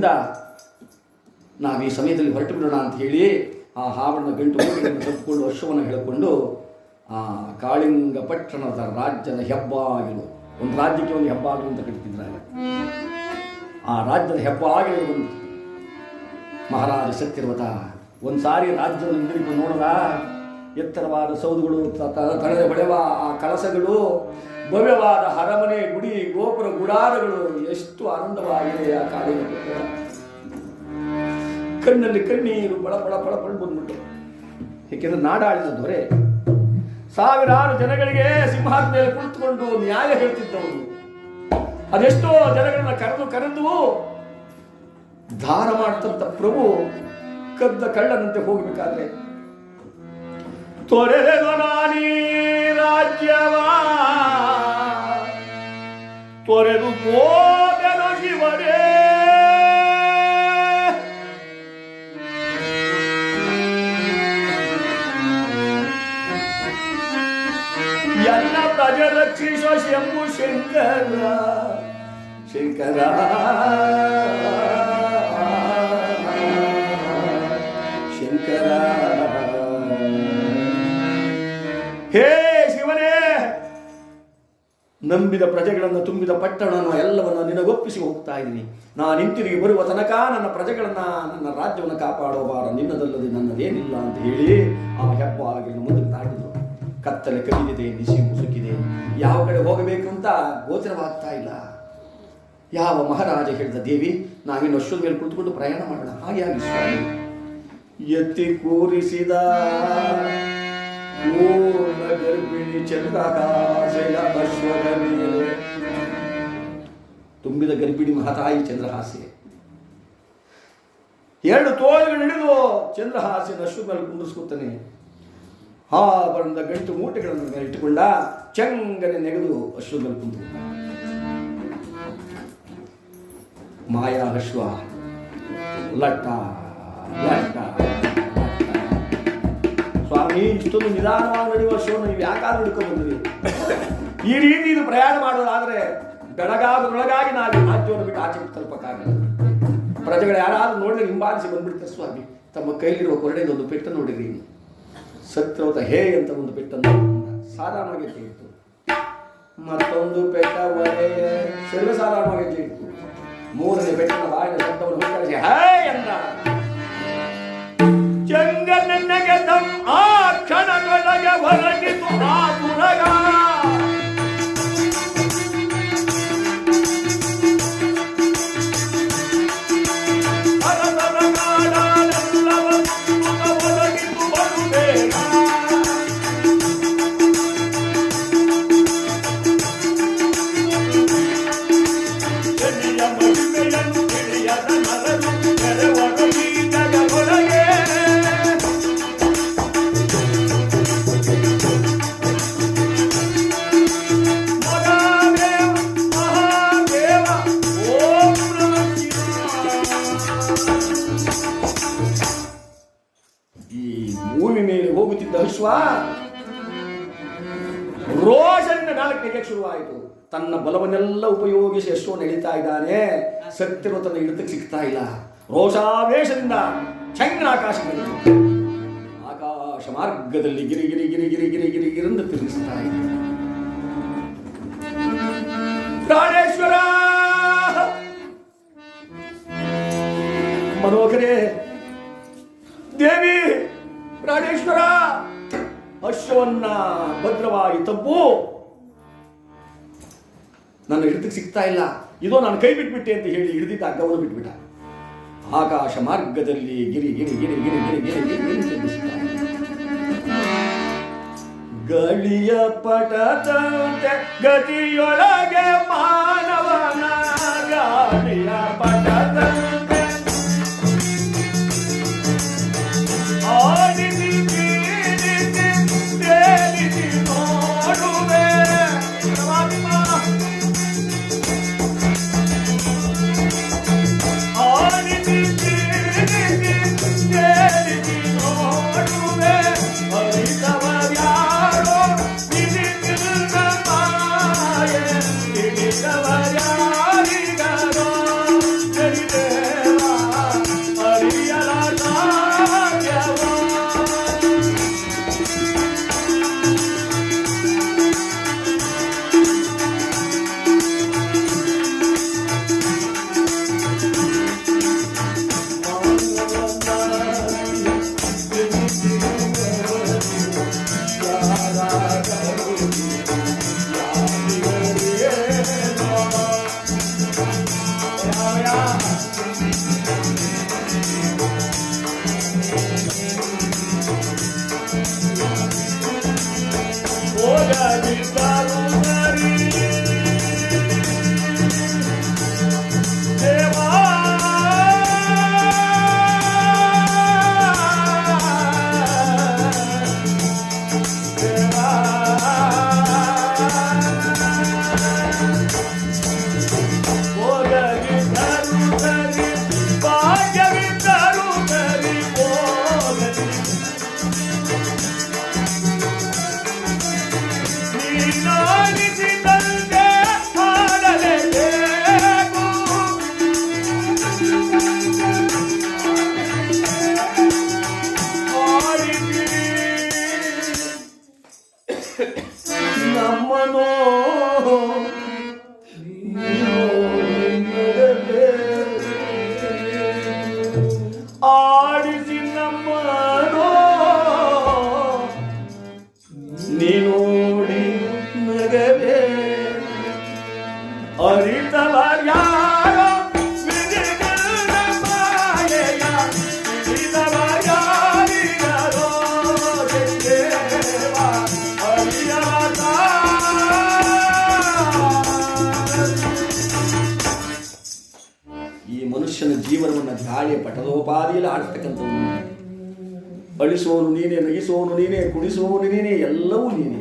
ಆದ್ದರಿಂದ ನಾವು ಈ ಸಮಯದಲ್ಲಿ ಹೊರಟು ಬಿಡೋಣ ಅಂತ ಹೇಳಿ ಆ ಹಾವನ್ನ ಗಂಟು ಮೂಟೆಗಳನ್ನು ತಪ್ಪಿಕೊಂಡು ಅಶ್ವವನ್ನು ಹೇಳಿಕೊಂಡು ಆ ಕಾಳಿಂಗ ಪಟ್ಟಣದ ರಾಜ್ಯದ ಹೆಬ್ಬಾಗಿಲು, ಒಂದು ರಾಜ್ಯಕ್ಕೆ ಒಂದು ಹೆಬ್ಬಾಗಿಲು ಅಂತ ಕಟ್ತಿದ್ರಾಗ, ಆ ರಾಜ್ಯದ ಹೆಬ್ಬಾಗಿಲು ಬಂದು ಮಹಾರಾಜ ಸತ್ಯವ್ರತ ಒಂದು ಸಾರಿ ರಾಜ್ಯವನ್ನು ಹಿಂದಿರುಗಿ ನೋಡಿದ. ಎತ್ತರವಾದ ಸೌಧಗಳು, ತಳದೆ ಹೊಳೆವ ಆ ಕಳಸಗಳು, ಭವ್ಯವಾದ ಅರಮನೆ, ಗುಡಿ, ಗೋಪುರ, ಗುಡಾರಗಳು ಎಷ್ಟು ಆನಂದವಾಗಿದೆ. ಆ ಕಾಳಿಂಗ ಪಟ್ಟಣ ಕಣ್ಣಲ್ಲಿ ಕಣ್ಣೀರು ಬಳ ಬಳ ಬಳ ಬಳ ಬಂದ್ಬಿಟ್ಟು. ಏಕೆಂದ್ರೆ ನಾಡಾಳಿದ ದೊರೆ ಸಾವಿರಾರು ಜನಗಳಿಗೆ ಸಿಂಹಾಸನದಲ್ಲಿ ಕುಳಿತುಕೊಂಡು ನ್ಯಾಯ ಹೇಳ್ತಿದ್ದವನು. ಅದೆಷ್ಟೋ ಜನಗಳನ್ನ ಕರೆದು ದಾನ ಮಾಡ್ತಂತ ಪ್ರಭು ಕದ್ದ ಕಳ್ಳನಂತೆ ಹೋಗಬೇಕಾದ್ರೆ ತೊರೆದೆನು ನಾನೀ ರಾಜ್ಯವ ತೊರೆದು ಹೋದೆನು ಶಿವರೇ, ಎಲ್ಲ ಪ್ರಜ ರಕ್ಷಿಸೋ ಶಂಭು ಶಂಕರ ಶಂಕರ. ಶಂಕರ ಹೇ ಶಿವನೇ, ನಂಬಿದ ಪ್ರಜೆಗಳನ್ನು ತುಂಬಿದ ಪಟ್ಟಣವನ್ನು ಎಲ್ಲವನ್ನು ನಿನಗೊಪ್ಪಿಸಿ ಹೋಗ್ತಾ ಇದ್ದೀನಿ. ನಾನು ಹಿಂತಿರುಗಿ ಬರುವ ತನಕ ನನ್ನ ಪ್ರಜೆಗಳನ್ನು, ನನ್ನ ರಾಜ್ಯವನ್ನು ಕಾಪಾಡೋಬಾರ, ನಿನ್ನದಲ್ಲದೆ ನನ್ನದೇನಿಲ್ಲ ಅಂತ ಹೇಳಿ ಆ ಹೆಬ್ಬಾಗಿಲಿನ ಮುಂದೆ ದಾಟಿದ್ರು. ಕತ್ತಲೆ ಕವಿದಿದೆ, ನಿಶಿ ಮುಸುಕಿದೆ, ಯಾವ ಕಡೆ ಹೋಗಬೇಕು ಅಂತ ಗೋಚರವಾಗ್ತಾ ಇಲ್ಲ. ಯಾವ ಮಹಾರಾಜ ಹೇಳಿದ, ದೇವಿ ನಾವಿನ್ನು ಅಶ್ವದ ಮೇಲೆ ಕುಳಿತುಕೊಂಡು ಪ್ರಯಾಣ ಮಾಡೋಣ. ಹಾಗೆ ಆಗಿ ಸ್ವಾಮಿ ಎತ್ತಿ ಕೂರಿಸಿದ ಪೂರ್ಣ ಗರ್ಭಿಣಿ ಚಂದ್ರಹಾಸೆಯ ಅಶ್ವದ ಮೇಲೆ. ತುಂಬಿದ ಗರ್ಭಿಣಿ ಮಹತಾಯಿ ಚಂದ್ರಹಾಸೆ, ಎರಡು ತೋಳುಗಳು ಹಿಡಿದು ಚಂದ್ರಹಾಸೆನ ಅಶ್ವದ ಮೇಲೆ ಕುಂದಿಸ್ಕೊತಾನೆ. ಬಣ್ಣದ ಗಂಟು ಮೂಟೆಗಳನ್ನು ಮೇಲೆ ಇಟ್ಟುಕೊಂಡ, ಚಂಗನೆ ನೆಗೆದು ಅಶ್ವದ ಮೇಲೆ ಕುಂತು. ಮಾಯಾ ಅಶ್ವ ಲಟ್ಟ ಲಟ್ಟ. ಸ್ವಾಮಿ, ಇಷ್ಟೊಂದು ನಿಧಾನವಾಗಿ ನಡೆಯುವ ಅಶ್ವವನ್ನು ನೀವು ಯಾಕಾದ್ರೂ ಹಿಡ್ಕೊಂಡು ಬಂದ್ರಿ? ಈ ರೀತಿ ಇದು ಪ್ರಯಾಣ ಮಾಡೋದಾದ್ರೆ ಬೆಳಗಾಗದೊಳಗಾಗಿ ನಾವು ರಾಜ್ಯವನ್ನು ಬಿಟ್ಟು ಆಚೆ ತಲುಪಕ್ಕಾಗಲ್ಲ. ಪ್ರಜೆಗಳು ಯಾರಾದ್ರೂ ನೋಡಿದ್ರೆ ಹಿಂಬಾಲಿಸಿ ಬಂದ್ಬಿಡ್ತಾರೆ. ಸ್ವಾಮಿ, ತಮ್ಮ ಕೈಲಿರುವ ಕೊರಡೆದೊಂದು ಪೆಟ್ಟನ್ನು ನೋಡಿರಿ. ಸತ್ಯವ್ರತ ಹೇ ಅಂತ ಒಂದು ಪೆಟ್ಟನ್ನು ಸಾಧಾರಣವಾಗಿ ಇತ್ತು, ಮತ್ತೊಂದು ಪೆಟ್ಟ ಒಲೆ ಸರ್ವಸಾಧಾರಣವಾಗಿ ಇತ್ತು. ಮೂರನೇ ಪೆಟ್ಟನ ಬಾಯಿನ ಶಬ್ದವನ್ನು ಹೊರಡಿಸಿ ಹೇ ಎಂದ. ಚಂಗನಗೆ ಆ ಕ್ಷಣದೊಳಗೆ ಹೊರಟಿತು ಆ ತುರಗ. ರೋಷದಿಂದ ನಾಲ್ಕನೆಗೆ ಶುರುವಾಯಿತು. ತನ್ನ ಬಲವನ್ನೆಲ್ಲ ಉಪಯೋಗಿಸಿ ಅಶ್ವವನ್ನು ಎಳಿತಾ ಇದ್ದಾನೆ. ಸತ್ಯವ್ರತನ ಹಿಡಿತಕ್ಕೆ ಸಿಗ್ತಾ ಇಲ್ಲ. ರೋಷಾವೇಶದಿಂದ ಚಂದ್ರ ಆಕಾಶದಲ್ಲಿ, ಆಕಾಶ ಮಾರ್ಗದಲ್ಲಿ ಗಿರಿ ಗಿರಿ ಗಿರಿ ಗಿರಿ ಗಿರಿ ಗಿರಿ ಗಿರಿಂದ ತಿರುಗಿಸ್ತಾ ಇದೆ. ಪ್ರಾಣೇಶ್ವರ ಮನೋಹರೇ, ದೇವಿ ಪ್ರಾಣೇಶ್ವರ, ಅಶ್ವವನ್ನ ಭದ್ರವಾಗಿ ತಪ್ಪು, ನನ್ನ ಹಿಡಿತಕ್ಕೆ ಸಿಗ್ತಾ ಇಲ್ಲ, ಇದೋ ನಾನು ಕೈ ಬಿಟ್ಬಿಟ್ಟೆ ಅಂತ ಹೇಳಿ ಹಿಡಿದಿದ್ದ ಹಗ್ಗವನ್ನು ಬಿಟ್ಬಿಟ್ಟ. ಆಕಾಶ ಮಾರ್ಗದಲ್ಲಿ ಗಿರಿ ಗಿರಿ ಗಿರಿ ಗಿರಿ ಗಿರಿ ಗಿರಿ ಗಿರಿ ಗಿರಿ ಗಳಿಯ ಪಟದಂತೆ ಗತಿಯೊಳಗೆ ಮಾನವನ ಗಾಳಿಯ ಪಟದಂತೆ ಆಡಿಸಿ ಬೀಳಿಸಿ ತೇಲಿಸಿ ನೋಡುವೆ. ಆಡಿಸಿ ಬೀಳಿಸಿ ತೇಲಿಸಿ ನೋಡುವೆ. ಹರಿದವರ್ಯಾರೋ ಹಿಡಿದಿಲ್ಲ ಮಾಯೆ, ಹಿಡಿದವರ್ಯಾರಿಗರೋ ನಮ್ಮನೋ ಆಡಿಸಿ ನಮ್ಮನೋ ನೀನೋಡಿ ನಗದೆ ಅರಿತವರ್ಯಾರ ಈ ಮನುಷ್ಯನ ಜೀವನವನ್ನು ಗಾಳಿಯ ಪಟದೋಪಾದಿಯಲ್ಲಿ ಆಡ್ತಕ್ಕಂಥವ್ನು. ಅಳಿಸುವವನು ನೀನೇ, ನಗಿಸುವವನು ನೀನೇ, ಕುಣಿಸುವವನು ನೀನೇ, ಎಲ್ಲವೂ ನೀನೇ.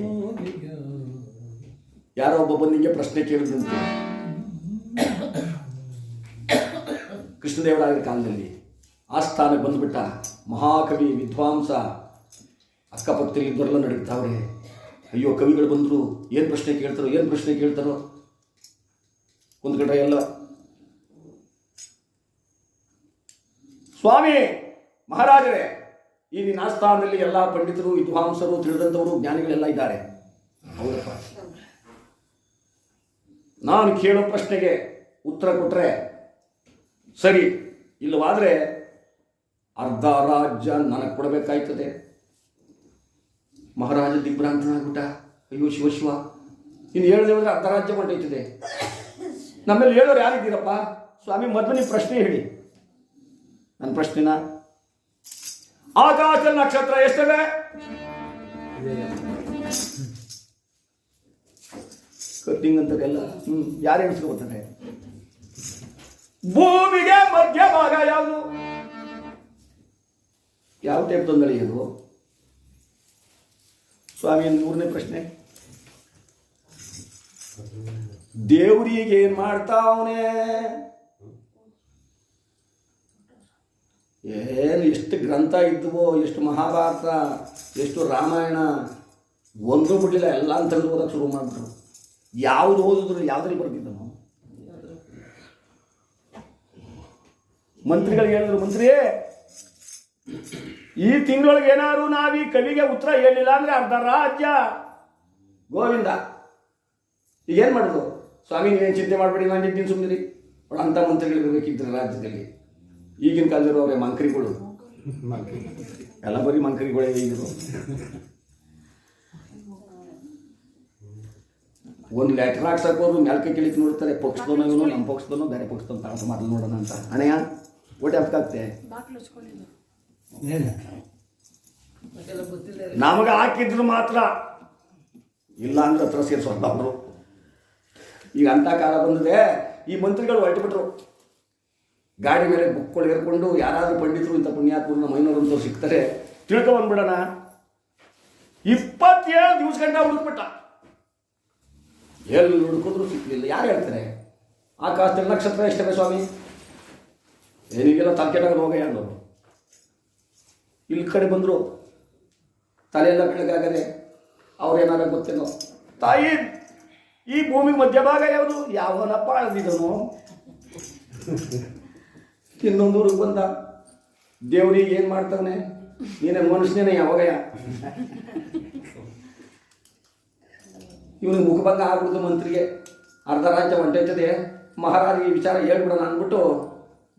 ಯಾರೋ ಒಬ್ಬ ಬಂದಿಗೆ ಪ್ರಶ್ನೆ ಕೇಳಿದಂತೆ, ಕೃಷ್ಣದೇವರಾಯರ ಕಾಲದಲ್ಲಿ ಆಸ್ಥಾನಕ್ಕೆ ಬಂದ್ಬಿಟ್ಟ ಮಹಾಕವಿ ವಿದ್ವಾಂಸ, ಅಕ್ಕಪಕ್ಕದಲ್ಲಿ ಇದ್ದರೆಲ್ಲ ನಡೀತಾವ್ರೆ. ಅಯ್ಯೋ ಕವಿಗಳು ಬಂದರು, ಏನು ಪ್ರಶ್ನೆ ಕೇಳ್ತಾರೋ ಕುಂತ್ಕೊಂಡ್ರೆ ಎಲ್ಲ. ಸ್ವಾಮಿ ಮಹಾರಾಜರೇ, ಈ ನಿನ್ನ ಆಸ್ಥಾನದಲ್ಲಿ ಎಲ್ಲ ಪಂಡಿತರು, ವಿದ್ವಾಂಸರು, ತಿಳಿದಂಥವರು, ಜ್ಞಾನಿಗಳೆಲ್ಲ ಇದ್ದಾರೆ. ಹೌದಪ್ಪ, ನಾನು ಕೇಳೋ ಪ್ರಶ್ನೆಗೆ ಉತ್ತರ ಕೊಟ್ಟರೆ ಸರಿ, ಇಲ್ಲವಾದರೆ ಅರ್ಧ ರಾಜ್ಯ ನನಗೆ ಕೊಡಬೇಕಾಯ್ತದೆ. ಮಹಾರಾಜ ದಿಗ್ಭ್ರಾಂತನಾಗ್ಬಿಟ್ಟ. ಅಯ್ಯೋ ಶಿವ, ಇನ್ನು ಹೇಳದೆ ಹೋದರೆ ಅರ್ಧ ರಾಜ್ಯ ಹೊಂಟೈತದೆ. ನಮ್ಮಲ್ಲಿ ಹೇಳೋರು ಯಾರಿದ್ದೀರಪ್ಪ? ಸ್ವಾಮಿ ಮೊದಲು ನೀವು ಪ್ರಶ್ನೆ ಹೇಳಿ. ನನ್ನ ಪ್ರಶ್ನೆನ, ಆಕಾಶ ನಕ್ಷತ್ರ ಎಷ್ಟಿವೆ? ಕಟ್ಟಿಂಗ್ ಅಂತಾರೆಲ್ಲ ಯಾರು ಎಣಿಸ್ಕೊಳ್ತಾರೆ? ಭೂಮಿಗೆ ಮಧ್ಯಭಾಗ ಯಾವುದು? ಯಾವ ಟೈಪ್ ತೊಂದರೆ ಇದು? ಸ್ವಾಮಿ ಮೂರನೇ ಪ್ರಶ್ನೆ, ದೇವರಿಗೆ ಏನ್ ಮಾಡ್ತಾವನೆ? ಏನು ಎಷ್ಟು ಗ್ರಂಥ ಇದ್ದುವೋ, ಎಷ್ಟು ಮಹಾಭಾರತ, ಎಷ್ಟು ರಾಮಾಯಣ, ಒಂದೂ ಬಿಡಲಿಲ್ಲ, ಎಲ್ಲ ತೆಗೆದು ಓದಕ್ಕೆ ಶುರು ಮಾಡಿದ್ರು. ಯಾವುದು ಓದಿದ್ರು ಯಾವುದ್ರಲ್ಲಿ ಬರ್ತಿದ್ದನು? ಮಂತ್ರಿಗಳಿಗೆ ಹೇಳಿದ್ರು, ಮಂತ್ರಿ ಈ ತಿಂಗಳೊಳಗೆ ಏನಾದ್ರು ನಾವು ಈ ಕವಿಗೆ ಉತ್ತರ ಹೇಳಿಲ್ಲ ಅಂದ್ರೆ ಅರ್ಧ ರಾಜ್ಯ ಗೋವಿಂದ. ಈಗೇನು ಮಾಡೋದು? ಸ್ವಾಮಿ ನೀವೇನು ಚಿಂತೆ ಮಾಡಬೇಡಿ, ನಾನು ಇದ್ದೀನಿ ಸುಮ್ಮನಿರಿ. ಅಂಥ ಮಂತ್ರಿಗಳು ಇರಬೇಕಿದ್ರು ರಾಜ್ಯದಲ್ಲಿ. ಈಗಿನ ಕಾಲದವರು ಅವರೇ ಮಂಕ್ರಿಗಳು, ಎಲ್ಲ ಬರೀ ಮಂಕ್ರಿಗಳೇ ಈಗಿರು. ಒಂದು ಲೆಟರ್ ಹಾಕ್ಸಕ್ಕೋರು ಮ್ಯಾಲ್ಕೆ ಕೆಳಿಕ್ ನೋಡ್ತಾರೆ, ಪಕ್ಷದವನು ಇವನು, ನಮ್ಮ ಪಕ್ಷದವನು, ಬೇರೆ ಪಕ್ಷದವನು ತಾಳ್ಸ ಮೊದಲು ನೋಡೋಣ ಅಂತ. ಅಣ್ಣಯ್ಯ ಓಟೆ ಹಾಕ್ತೆ ನಮಗೆ ಹಾಕಿದ್ರು ಮಾತ್ರ, ಇಲ್ಲ ಅಂದ್ರೆ ಹತ್ರ ಸೇರಿಸೋದು ಅವರು. ಈಗ ಅಂಥ ಕಾಲ ಬಂದಿದೆ, ಈ ಮಂತ್ರಿಗಳು ಹೊರಟುಬಿಟ್ರು. ಗಾಡಿ ಮೇಲೆ ಬುಕ್ಗಳು ಏರ್ಕೊಂಡು ಯಾರಾದರೂ ಪಂಡಿತರು ಇಂಥ ಪುಣ್ಯಾತ್ಮರನ್ನ ಮೈನೂರಂತವ್ರು ಸಿಗ್ತಾರೆ, ತಿಳ್ಕೊಂಡ್ಬಿಡೋಣ. 27 ದಿವಸ ಗಂಟ ಹುಡುಕ್ಬಿಟ್ಟ, ಎಲ್ಲಿ ಹುಡುಕಿದ್ರು ಸಿಕ್ಕಲಿಲ್ಲ. ಯಾರು ಹೇಳ್ತಾರೆ? ಆಕಾಶದಲ್ಲಿ ನಕ್ಷತ್ರ ಎಷ್ಟೇ ಸ್ವಾಮಿ? ಏನಿಗೆಲ್ಲ ತಲೆಕೆಟಾಗ ರೋಗ ಯಾರು? ಇಲ್ಲಿ ಕಡೆ ಬಂದರು, ತಲೆಯೆಲ್ಲ ಬೆಳಗಾಗದೆ. ಅವ್ರೇನಾರ ಗೊತ್ತೇನೋ, ತಾಯಿ ಈ ಭೂಮಿ ಮಧ್ಯಭಾಗ ಯಾವುದು? ಯಾವನಪ್ಪ ಅಳ್ದಿದನು? ಇನ್ನೊಂದು ಊರಿಗೆ ಬಂದ, ದೇವ್ರಿಗೆ ಏನು ಮಾಡ್ತಾವನೆ? ನೀನೇ ಮನುಷ್ಯನೇ ಯಾವಾಗಯ? ಇವನಿಗೆ ಮುಖಭಂಗ ಆಗ್ಬಿಡ್ತು ಮಂತ್ರಿಗೆ. ಅರ್ಧ ರಾಜ್ಯ ಹೊಂಟೈತದೆ, ಮಹಾರಾಜರಿಗೆ ಈ ವಿಚಾರ ಹೇಳ್ಬಿಡೋಣ ಅಂದ್ಬಿಟ್ಟು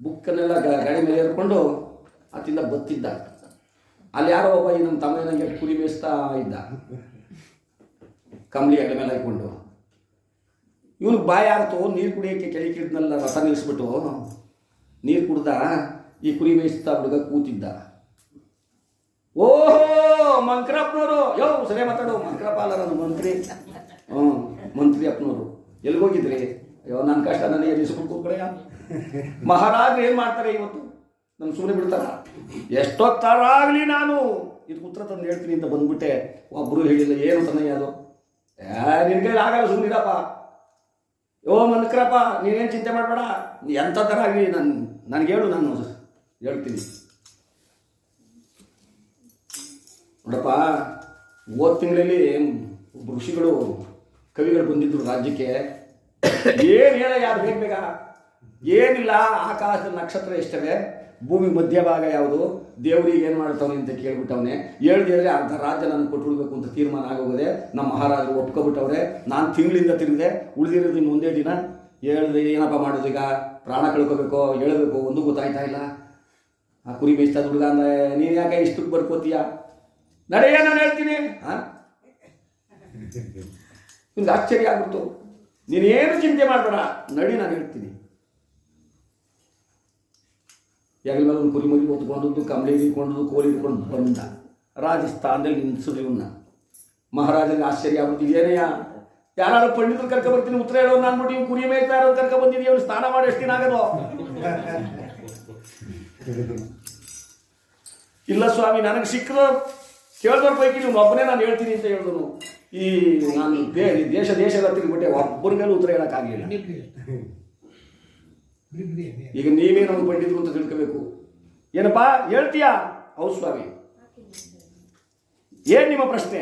ಬುಕ್ಕನ್ನೆಲ್ಲ ಗಾಡಿ ಮೇಲೆ ಏರ್ಕೊಂಡು ಅತ್ತಿಂದ ಬತ್ತಿದ್ದ. ಅಲ್ಲಿ ಯಾರೋ ಒಬ್ಬ ಈ ನಮ್ಮ ತಮ್ಮನಿಗೆ ಕುರಿ ಮೇಯಿಸ್ತಾ ಇದ್ದ, ಕಂಬಳಿ ಅಡ್ಡ ಮೇಲೆ ಹಾಕ್ಕೊಂಡು. ಇವನಿಗೆ ಬಾಯಿ ಆಡ್ತು, ನೀರು ಕುಡಿಯೋಕ್ಕೆ ಕೆಳಗಿಡ್ನೆಲ್ಲ ರಥ ನಿಲ್ಲಿಸ್ಬಿಟ್ಟು ನೀರು ಕುಡ್ದ. ಈ ಕುರಿ ಮೇಯಿಸ್ತಾ ಹುಡುಗ ಕೂತಿದ್ದ. ಓಹೋ ಮಂಕ್ರಪ್ಪನವರು, ಯೋ ಸರಿ ಮಾತಾಡೋ, ಮಂಕ್ರಪ್ಪ ಅಲ್ಲ ನಾನು ಮಂತ್ರಿ. ಮಂತ್ರಿ ಅಪ್ಪನವರು ಎಲ್ಲಿಗೋಗಿದ್ರಿ? ಅಯ್ಯೋ ನನ್ನ ಕಷ್ಟ ನನಗೆ ಎಲ್ಲಿಸ್ಬಿಟ್ಟು ಕೂತ್ಕಡೆಯ. ಮಹಾರಾಜರು ಏನು ಮಾಡ್ತಾರೆ ಇವತ್ತು? ನನ್ನ ಸುಮ್ಮನೆ ಬಿಡ್ತಾರ? ಎಷ್ಟೊತ್ತಾರಾಗಲಿ ನಾನು ಇದಕ್ಕೆ ಉತ್ತರ ತಂದು ಹೇಳ್ತೀನಿ ಅಂತ ಬಂದ್ಬಿಟ್ಟೆ. ಒಬ್ಬರು ಹೇಳಿಲ್ಲ, ಏನು ತನ್ನಯ್ಯ ಅದು? ನಿನಗೆ ಆಗಲ್ಲ, ಸುಮ್ಮನಿರಪ್ಪ. ಯೋ ಮಂಕ್ರಪ್ಪ ನೀನೇನು ಚಿಂತೆ ಮಾಡಬೇಡ, ಎಂಥ ಥರ ಆಗಲಿ ನನಗೆ ಹೇಳು, ನಾನು ಹೇಳ್ತೀನಿ. ನೋಡಪ್ಪ, ಹೋದ ತಿಂಗಳಲ್ಲಿ ಒಬ್ಬ ಋಷಿಗಳು, ಕವಿಗಳು ಬಂದಿದ್ದರು ರಾಜ್ಯಕ್ಕೆ. ಏನು ಹೇಳ, ಯಾರು ಬೇಗ ಏನಿಲ್ಲ, ಆಕಾಶದ ನಕ್ಷತ್ರ ಎಷ್ಟವೆ, ಭೂಮಿ ಮಧ್ಯಭಾಗ ಯಾವುದು, ದೇವರಿಗೆ ಏನು ಮಾಡ್ತಾವನೆ ಅಂತ ಕೇಳ್ಬಿಟ್ಟವನೆ. ಹೇಳ್ದಿದ್ರೆ ಅರ್ಧ ರಾಜ್ಯ ನನಗೆ ಕೊಟ್ಬಿಡ್ಬೇಕು ಅಂತ ತೀರ್ಮಾನ ಆಗೋಗಿದೆ. ನಮ್ಮ ಮಹಾರಾಜರು ಒಪ್ಕೊಬಿಟ್ಟವ್ರೆ. ನಾನು ತಿಂಗಳಿಂದ ತಿರುಗಿದೆ, ಉಳಿದಿರೋದು ಇನ್ನು ಒಂದೇ ದಿನ. ಹೇಳಿದ್ರೆ ಏನಪ್ಪ ಮಾಡೋದು, ಈಗ ಪ್ರಾಣ ಕಳ್ಕೋಬೇಕು, ಹೇಳಬೇಕು, ಒಂದು ಗೊತ್ತಾಯ್ತಾ ಇಲ್ಲ. ಆ ಕುರಿ ಬೇಯಿಸ್ತಾ ಹುಡುಗ ಅಂದರೆ ನೀನು ಯಾಕೆ ಇಷ್ಟಕ್ಕೆ ಬರ್ಕೋತೀಯ, ನಡೆಯ ನಾನು ಹೇಳ್ತೀನಿ. ಹಾಂ, ನಿಮ್ಗೆ ಆಶ್ಚರ್ಯ ಆಗ್ಬಿಡ್ತು. ನೀನೇನು ಚಿಂತೆ ಮಾಡಬೇಡ, ನಡಿ ನಾನು ಹೇಳ್ತೀನಿ. ಹೆಗಲ ಮೇಲೆ ಒಂದು ಕುರಿ ಮರಿ ಹೊತ್ಕೊಂಡದ್ದು, ಕಂಬಳಿ ಹಿಡ್ಕೊಂಡದ್ದು, ಕೋಲಿ ಹಿಡ್ಕೊಂಡು ಬಂದ. ರಾಜಸ್ಥಾನದಲ್ಲಿ ನಿಲ್ಲಿಸಿದ್ರು ಇವನ್ನ. ಮಹಾರಾಜನಿಗೆ ಆಶ್ಚರ್ಯ ಆಗ್ಬಿಡ್ತು. ಏನಯ್ಯ, ಯಾರು ಪಂಡಿತರು ಕರ್ಕೊಬರ್ತೀನಿ ಉತ್ತರ ಹೇಳೋ ಅಂದ್ಬಿಟ್ಟು ಇವ್ನು ಕುರಿ ಮೇಯ್ತಾ ಇರೋದು ಕರ್ಕೊಬಂದಿದ್ದೀವಿ, ಅವ್ನು ಸ್ನಾನ ಮಾಡಿ ಎಷ್ಟು ದಿನ ಆಗೋದು? ಇಲ್ಲ ಸ್ವಾಮಿ, ನನಗೆ ಸಿಕ್ಕದ ಕೇಳಿದವ್ರ ಪೈಕಿ ನೀವು ಒಬ್ಬನೇ ನಾನು ಹೇಳ್ತೀನಿ ಅಂತ ಹೇಳಿದನು. ಈ ನಾನು ದೇಶದ ತಿರುಗಿಬಿಟ್ಟೆ, ಒಬ್ಬರ ಮೇಲೆ ಉತ್ತರ ಹೇಳೋಕ್ಕಾಗಲಿಲ್ಲ. ಈಗ ನೀವೇ ನಮ್ಗೆ ಪಂಡಿತರು ಅಂತ ತಿಳ್ಕೋಬೇಕು. ಏನಪ್ಪ ಹೇಳ್ತೀಯಾ? ಹೌದು ಸ್ವಾಮಿ. ಏನ್ ನಿಮ್ಮ ಪ್ರಶ್ನೆ?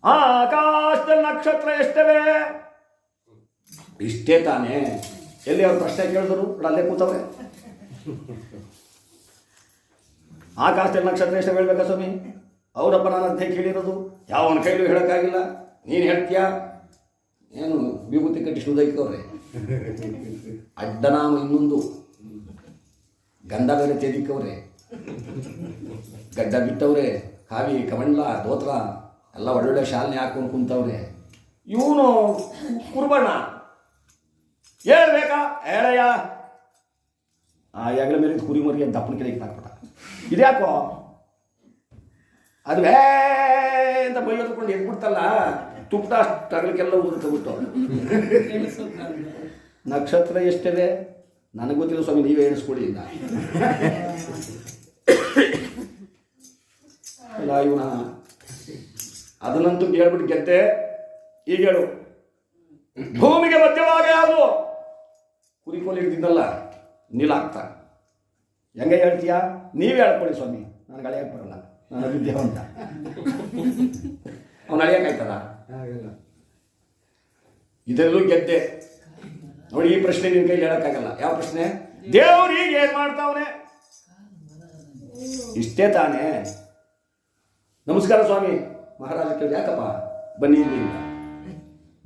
ಆಕಾಶದಲ್ಲಿ ನಕ್ಷತ್ರ ಎಷ್ಟವೆ? ಇಷ್ಟೇ ತಾನೇ. ಎಲ್ಲಿ ಅವ್ರ ಪ್ರಶ್ನೆ ಕೇಳಿದ್ರು, ಅಲ್ಲೇ ಕೂತವ್ರೆ. ಆಕಾಶದಲ್ಲಿ ನಕ್ಷತ್ರ ಎಷ್ಟವೆ ಹೇಳ್ಬೇಕಾ ಸ್ವಾಮಿ? ಅವರಪ್ಪ ನಾನು ಅಂತ ಕೇಳಿರೋದು, ಯಾವನ ಕೈಲೂ ಹೇಳೋಕ್ಕಾಗಿಲ್ಲ. ನೀನು ಹೇಳ್ತೀಯಾ? ಏನು ವಿಭೂತಿ ಕಟ್ಟಿ ಸುದೈಕವ್ರೆ, ಅಡ್ಡನಾಮ ಇನ್ನೊಂದು ಗಂಧ ಬೇರೆ ತೆದಿಕ್ಕವ್ರೆ, ಗಡ್ಡ ಬಿಟ್ಟವ್ರೆ, ಕಾವಿ ಕಮಂಡ್ಲ ದೋತ್ರ ಎಲ್ಲ ಒಳ್ಳೊಳ್ಳೆ ಶಾಲೆನೆ ಹಾಕೊಂಡು ಕುಂತವ್ರೆ. ಇವನು ಕುರ್ಬಣ್ಣ ಹೇಳ್ಬೇಕಾ? ಹೇಳಯ್ಯ. ಆ ಹೆಗಲ ಮೇಲೆ ಕುರಿ ಮರಿ ಅಂತ ದಪ್ಪನ ಕೆಳಗೆ ಹಾಕ್ಬಿಟ್ಟ. ಇದ್ಯಾಕೋ ಅದುವೇ ಅಂತ ಮೈ ಹೊತ್ಕೊಂಡು ಎದ್ಬಿಡ್ತಲ್ಲ, ತುಪ್ಪ ಅಷ್ಟು ಅಗಲಕ್ಕೆಲ್ಲ ಉದುರ್ತಬಿಟ್ಟು. ನಕ್ಷತ್ರ ಎಷ್ಟಿದೆ ನನಗೆ ಗೊತ್ತಿಲ್ಲ ಸ್ವಾಮಿ, ನೀವೇ ಹೇಳಿಸ್ಕೊಡಿ ಇಂದ. ಅಲ್ಲ ಇವನ ಅದನ್ನಂತೂ ಕೇಳ್ಬಿಟ್ಟು ಗೆದ್ದೆ. ಈಗ ಹೇಳು, ಭೂಮಿಗೆ ಮಧ್ಯವಾಗ ಯಾವುದು? ಕುರಿ ಕೋಲಿ ಹಿಡ್ದಿದ್ದಲ್ಲ, ನೀಲಾಗ್ತಾ. ಹೆಂಗೆ ಹೇಳ್ತೀಯಾ? ನೀವೇ ಹೇಳ್ಕೊಳ್ಳಿ ಸ್ವಾಮಿ, ನನಗೆ ಅಳಿಯಕ್ಕೆ ಬರಲ್ಲ, ನಾನು ವಿದ್ಯಾವಂತ. ಅವನು ಅಳಿಯಕ್ಕಾಯ್ತದ? ಇದರಲ್ಲೂ ಗೆದ್ದೆ ನೋಡಿ. ಈ ಪ್ರಶ್ನೆ ನಿನ್ನ ಕೈ ಹೇಳಕ್ಕಾಗಲ್ಲ. ಯಾವ ಪ್ರಶ್ನೆ? ದೇವ್ರಿಗೆ ಏನ್ ಮಾಡ್ತಾವನೆ? ಇಷ್ಟೇ ತಾನೇ. ನಮಸ್ಕಾರ ಸ್ವಾಮಿ. ಮಹಾರಾಜ ಕೇಳಿದ, ಯಾಕಪ್ಪ ಬನ್ನಿ ಇಲ್ಲಿ.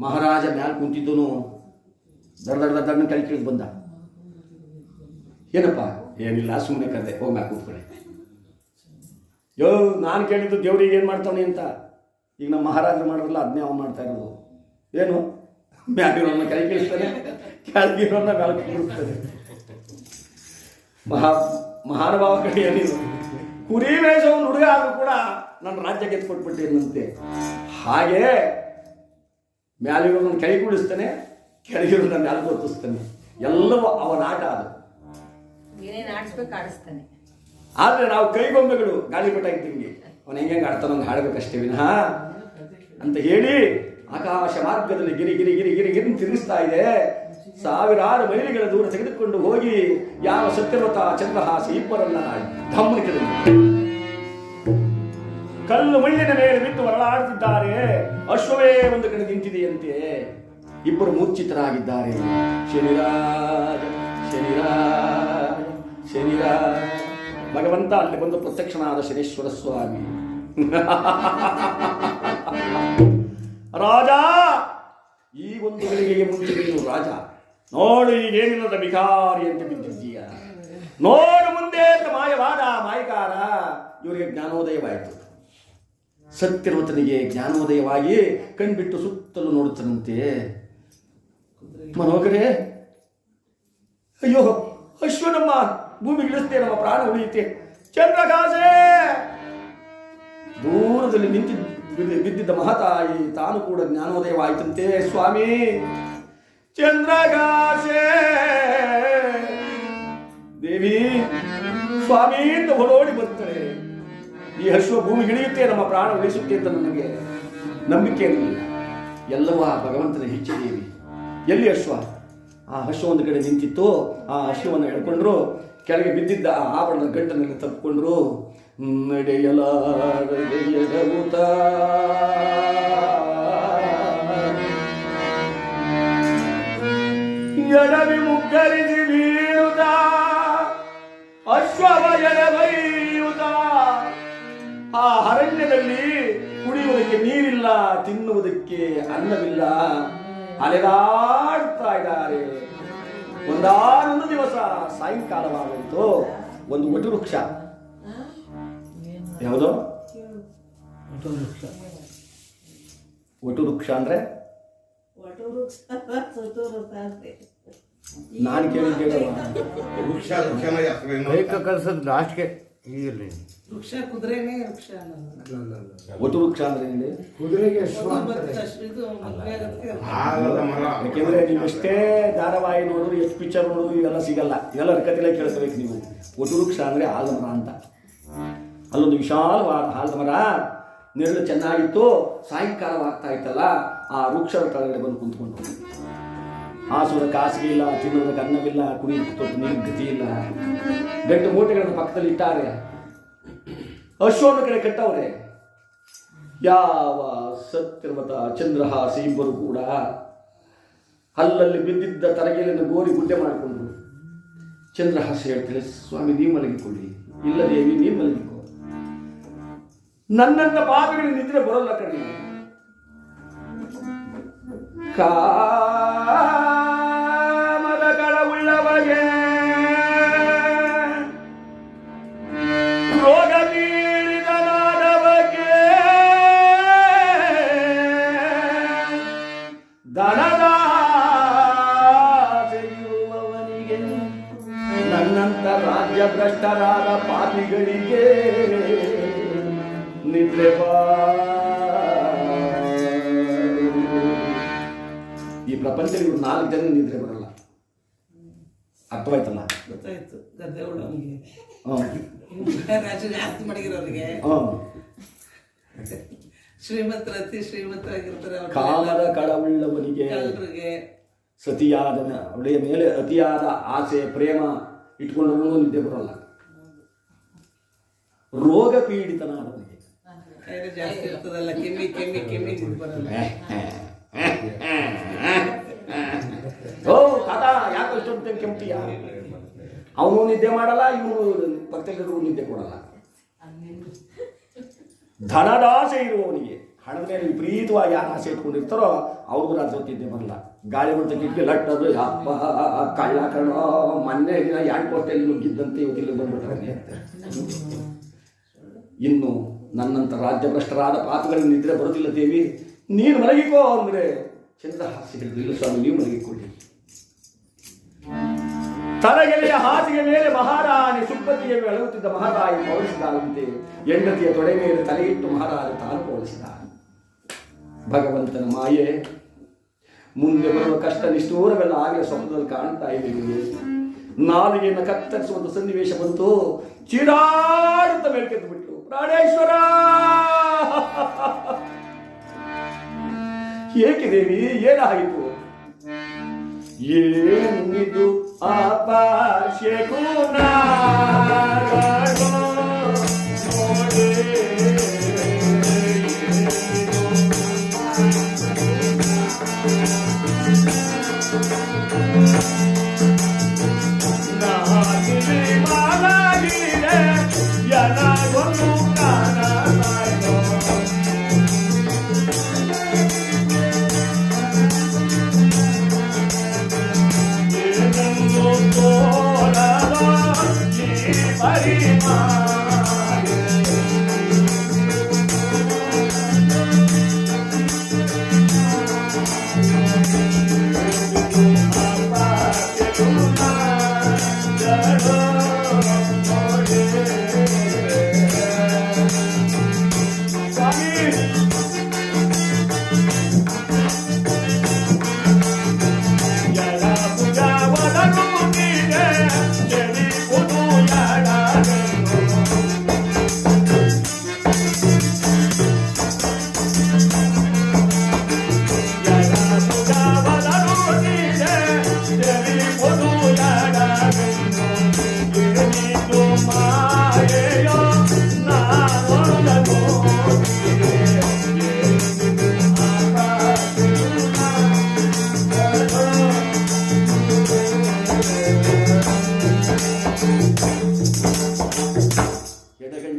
ಮಹಾರಾಜ ಮ್ಯಾಲ ಕುಂತಿದ್ದನು, ದಡ್ಡ ಕೈ ಕೇಳಿದ್ ಬಂದ. ಏನಪ್ಪ? ಏನಿಲ್ಲ, ಸುಮ್ಮನೆ ಕರೆದೆ, ಹೋಗಿ ಮ್ಯಾಲ ಕೂತ್ಕೊಳ್ಳಿ. ಯೋ, ನಾನು ಕೇಳಿದ್ದು ದೇವ್ರಿಗೆ ಏನು ಮಾಡ್ತಾವನೆ ಅಂತ. ಈಗ ನಮ್ಮ ಮಹಾರಾಜರು ಮಾಡೋರಲ್ಲ, ಅದನ್ನೇ ಅವ್ನು ಮಾಡ್ತಾ ಇರೋದು. ಏನು? ಮ್ಯಾಲಿರೋನ್ನ ಕೈ ಕೇಳಿಸ್ತಾನೆ, ಕೆಳಗಿರೋನ್ನ ಮ್ಯಾಲ ಕೂರಿಸ್ತಾನೆ. ಮಹಾನುಭಾವ ಕಡೆ ಏನಿಲ್ಲ. ಕುರಿ ಮೇಸವನು ಹುಡುಗ ಆದರೂ ಕೂಡ ನನ್ನ ರಾಜ್ಯ ಗೆದ್ಕೊಟ್ಬಿಟ್ಟೇನಂತೆ. ಹಾಗೆ ಮ್ಯಾಲಿರೋನ್ನ ಕೈ ಕೂಡಿಸ್ತಾನೆ, ಕೆಳಗಿರೋನ್ನ ಮ್ಯಾಲ ಗೊತ್ತಿಸ್ತಾನೆ. ಎಲ್ಲವೂ ಅವನ ಆಟ. ಅದು ಆದ್ರೆ ನಾವು ಕೈಗೊಂಬೆಗಳು, ಗಾಳಿಪಟ ಇದ್ದಂಗೆ. ಅವನು ಹೆಂಗೆ ಆಡ್ತಾನ ಒಂದು ಹಾಡಬೇಕಷ್ಟೇ ವಿನಃ ಅಂತ ಹೇಳಿ ಆಕಾಶ ಮಾರ್ಗದಲ್ಲಿ ಗಿರಿ ಗಿರಿ ಗಿರಿ ಗಿರಿ ಗಿರಿ ತಿರುಗಿಸ್ತಾ ಇದೆ. ಸಾವಿರಾರು ಮೈಲಿಗಳ ದೂರ ತೆಗೆದುಕೊಂಡು ಹೋಗಿ ಯಾವ ಸತ್ಯವ್ರತ ಚಂದ್ರಹಾಸ ಇಬ್ಬರನ್ನ ಧಮ್ಮನಿಕೆ ಕಲ್ಲು ಮುಳ್ಳಿನ ಮೇಲೆ ಬಿದ್ದು ಹೊರಳಾಡುತ್ತಿದ್ದಾರೆ. ಅಶ್ವವೇ ಒಂದು ಕಡೆ ನಿಂತಿದೆಯಂತೆ. ಇಬ್ಬರು ಮೂರ್ಛಿತರಾಗಿದ್ದಾರೆ. ಶನಿರಾಜ ಶನಿರಾಜ ಶನಿರಾಜ. ಭಗವಂತ ಅಲ್ಲಿ ಬಂದು ಪ್ರತ್ಯಕ್ಷನಾದ ಶನೇಶ್ವರ ಸ್ವಾಮಿ. ರಾಜ, ಈ ಒಂದು ಗಳಿಗೆಗೆ ಮುಂಚೆ ನೀನು ರಾಜ. ನೋಡು, ಈಗೇನಿಲ್ಲದ ಬಿಕಾರಿ ಅಂತ ಬಿದ್ದಿದ್ದೀಯ. ನೋಡು ಮುಂದೆ ಅಂತ ಮಾಯವಾದ ಮಾಯಕಾರ. ಇವರಿಗೆ ಜ್ಞಾನೋದಯವಾಯಿತು. ಸತ್ಯವ್ರತನಿಗೆ ಜ್ಞಾನೋದಯವಾಗಿ ಕಣ್ಬಿಟ್ಟು ಸುತ್ತಲೂ ನೋಡುತ್ತಾನಂತೆ. ಮನೋಗರೇ, ಅಯ್ಯೋ ಅಶ್ವ ನಮ್ಮ ಭೂಮಿಗೆ ಇಳಿಸ್ತೇ, ನಮ್ಮ ಪ್ರಾಣ ಉಳಿಯುತ್ತೆ. ಚಂದ್ರಕಾಸೆ ದೂರದಲ್ಲಿ ಬಿದ್ದಿದ್ದ ಮಹತಾಯಿ ತಾನು ಕೂಡ ಜ್ಞಾನೋದಯವಾಯಿತಂತೆ. ಸ್ವಾಮಿ ಚಂದ್ರಕಾಸೆ ದೇವಿ ಸ್ವಾಮಿ ಅಂತ ಹೊರೋಡಿ ಬರ್ತಾಳೆ. ಈ ಅಶ್ವ ಭೂಮಿಗೆ ಇಳಿಯುತ್ತೆ, ನಮ್ಮ ಪ್ರಾಣ ಉಳಿಸುತ್ತೆ ಅಂತ ನನಗೆ ನಂಬಿಕೆ ಇರಲಿಲ್ಲ. ಎಲ್ಲವೂ ಆ ಭಗವಂತನ ಹೆಚ್ಚು ದೇವಿ. ಎಲ್ಲಿ ಅಶ್ವ? ಆ ಅಶ್ವ ಒಂದು ಕಡೆ ನಿಂತಿತ್ತು. ಆ ಅಶ್ವವನ್ನು ಎಳ್ಕೊಂಡ್ರು. ಕೆಳಗೆ ಬಿದ್ದಿದ್ದ ಆ ಆಭರಣದ ಗಂಟನಲ್ಲಿ ತಪ್ಪಿಕೊಂಡ್ರು. ನಡೆಯಲಾರದೆಯಡಗುತ್ತ ಎಡವಿ ಮುಗ್ಗರಿಸಿ ಬೀಳುತ್ತ ಅಶ್ವವ ಎಡವೈಯುತ ಆ ಅರಣ್ಯದಲ್ಲಿ ಕುಡಿಯುವುದಕ್ಕೆ ನೀರಿಲ್ಲ, ತಿನ್ನುವುದಕ್ಕೆ ಅನ್ನವಿಲ್ಲ, ಅಲೆದಾಡ್ತಾ ಇದ್ದಾರೆ. ಒಂದಾನೊಂದು ದಿವಸ ಸಾಯಂಕಾಲವಾಗುತ್ತೋ ಒಂದು ವಟವೃಕ್ಷ, ಯಾವುದೋ ವಟವೃಕ್ಷ ಅಂದ್ರೆ ನಾನು ಕೇಳಿದ್ದೆ ಕಲ್ಸದ್ ಲಾಸ್ಟ್ಗೆ ವೃಕ್ಷ ಕುದುರೆನೇ ವೃಕ್ಷ ವಟವೃಕ್ಷ ಅಂದ್ರೆ ಹೇಳಿ ಕುದುರೆಗೆ ಯಾಕೆಂದ್ರೆ ನೀವೆಷ್ಟೇ ಧಾರಾವಾಹಿ ನೋಡಿದ್ರು ಎಷ್ಟು ಪಿಕ್ಚರ್ ನೋಡಿದ್ರು ಇವೆಲ್ಲ ಸಿಗಲ್ಲ. ಇವೆಲ್ಲ ಕಥೆಲ್ಲ ಕೇಳಿಸ್ಬೇಕು ನೀವು. ವಟವೃಕ್ಷ ಅಂದ್ರೆ ಆಲದ ಅಂತ. ಅಲ್ಲೊಂದು ವಿಶಾಲವಾದ ಆಲದ ಮರ, ನೆರಳು ಚೆನ್ನಾಗಿತ್ತು. ಸಾಯಂಕಾಲವಾಗ್ತಾ ಇತ್ತಲ್ಲ, ಆ ವೃಕ್ಷದ ಕೆಳಗಡೆ ಬಂದು ಕುಂತ್ಕೊಂಡು ಹಾಸುವುದಕ್ಕೆ ಹಾಸಿಗೆ ಇಲ್ಲ, ತಿನ್ನುವುದಕ್ಕೆ ಅನ್ನವಿಲ್ಲ, ಕುಡಿಯೋದಕ್ಕೆ ತೊಟ್ಟು ನೀರು ಗತಿ ಇಲ್ಲ. ಗಂಟು ಮೂಟೆಗಳನ್ನು ಪಕ್ಕದಲ್ಲಿ ಇಟ್ಟಾರೆ. ಅಶ್ವನ ಕಡೆ ಕಟ್ಟವ್ರೆ. ಯಾವ ಸತ್ಯರ್ವತ ಚಂದ್ರಹಾಸಿ ಇಬ್ಬರು ಕೂಡ ಅಲ್ಲಲ್ಲಿ ಬಿದ್ದಿದ್ದ ತರಗೆಯನ್ನು ಗೋರಿ ಗುಡ್ಡೆ ಮಾಡಿಕೊಂಡ್ರು. ಚಂದ್ರಹಾಸಿ ಹೇಳ್ತಾರೆ, ಸ್ವಾಮಿ ನೀವು ಮಲಗಿಕೊಳ್ಳಿ. ಇಲ್ಲ ದೇವಿ ನೀವು ಮಲಗಿಕೊ, ನನ್ನಂತ ಪಾಪಿಗಳಿಗೆ ನಿದ್ರೆ ಬರೋಲ್ಲ ಕಣೆ. ಕಾಮದ ಕಳವುಳ್ಳವಗೆ ರೋಗ ಪೀಡಿತನಾದವಗೆ ದನದಾಸೆಯಿರುವವನಿಗೆ ನನ್ನಂತ ರಾಜ್ಯ ಭ್ರಷ್ಟರಾದ ಪಾಪಿಗಳಿಗೆ ನಿದ್ರೆ ಈ ಪ್ರಪಂಚದಲ್ಲಿ ಇವರು 4 ಜನ ನಿದ್ರೆ ಬರಲ್ಲ. ಅರ್ಥವಾಯ್ತಲ್ಲ? ಗೊತ್ತಾಯ್ತು. ಗದ್ದೆ ಉಳ್ಳವನಿಗೆ ಆಸ್ತಿ ಮಡಗಿರೋರಿಗೆ, ಶ್ರೀಮಂತರ ಅತಿ ಶ್ರೀಮಂತರಾಗಿರ್ತಾರೆ. ಕಾಮದ ಕಳವುಳ್ಳವನಿಗೆ, ಸತಿಯಾದ ಅವಳೆಯ ಮೇಲೆ ಅತಿಯಾದ ಆಸೆ ಪ್ರೇಮ ಇಟ್ಕೊಂಡವನು ನಿದ್ದೆ ಬರಲ್ಲ. ರೋಗ ಪೀಡಿತನಾದವನಿಗೆ ಜಾಸ್ತಿ ಇರ್ತದಲ್ಲ, ಕೆಮ್ಮಿ ಕೆಮ್ಮಿ ಕೆಮ್ಮಿ ನಿದ್ದೆ ಬರಲ್ಲ. ಓ ತಾತ ಯಾಕೆ ಇಷ್ಟೊಂದು ಕೆಮ್ತೀಯ? ಅವನು ನಿದ್ದೆ ಮಾಡಲ್ಲ, ಇವನು ಪಕ್ಕದಲ್ಲಿರುವ ನಿದ್ದೆ ಕೊಡಲ್ಲ. ಧನದಾಸೆ ಇರುವವನಿಗೆ, ಹಣದ ಮೇಲೆ ವಿಪರೀತವಾಗಿ ಯಾರು ಆಸೆ ಇಟ್ಕೊಂಡಿರ್ತಾರೋ ಅವ್ರಿಗೂ ರಾತ್ರಿ ನಿದ್ದೆ ಬರಲ್ಲ. ಗಾಳಿ ಬಂತ ಕಿಟಕಿ ಲಟ್ಟದು, ಅಪ್ಪ ಕಳ್ಳ ಕಣ್ಣೋ ಮೊನ್ನೆ ದಿನ 2 ಕೋಟೆಯಲ್ಲಿ ನುಗ್ಗಿದ್ದಂತೆ ಇವತ್ತಿಲ್ಲಿ ಬಂದ್ಬಿಟ್ರೆ ಅಂತ. ಇನ್ನು ನನ್ನಂತ ರಾಜ್ಯಭ್ರಷ್ಟರಾದ ಪಾಪಗಳಿಗೆ ನಿದ್ರೆ ಬರೋದಿಲ್ಲ ದೇವಿ, ನೀನು ಮಲಗಿಕೋ ಅಂದ್ರೆ ಚಂದ್ರಹಾಸಿ ಹೇಳಿದ್ರು, ಇಲ್ಲ ಸ್ವಾಮಿ ನೀವು ಮಲಗಿಕೊಳ್ಳಿ. ತಲೆಗೆಲೆಯ ಹಾಸಿಗೆ ಮೇಲೆ ಮಹಾರಾಣಿ ಸುಬ್ಬತಿಗೆ ಅಳುತ್ತಿದ್ದ ಮಹಾರಾಯಿ ಪೌಳಿಸಿದಂತೆ ಹೆಂಡತಿಯ ತೊಡೆ ಮೇಲೆ ತಲೆಯಿಟ್ಟು ಮಹಾರಾಜ ತಾನು ಪೌಳಿಸಿದ. ಭಗವಂತನ ಮಾಯೆ, ಮುಂದೆ ಬರುವ ಕಷ್ಟ ನಿಷ್ಠೂರವೆಲ್ಲ ಆಗಲೇ ಸ್ವಪ್ನದಲ್ಲಿ ಕಾಣ್ತಾ ಇದ್ದೀವಿ. ನಾಲಿಗೆಯನ್ನು ಕತ್ತರಿಸುವಂತ ಸನ್ನಿವೇಶ ಬಂತು. ಚೀರಾಡುತ್ತ ಮೇಲ್ಕೆದ್ದು ಬಿಟ್ಲು, ಪ್ರಾಣೇಶ್ವರ ಏಕೆ ದೇವಿ ಏನಾಯಿತು? ಏನಿದು ಅಪಾಶೆ ಗುಣ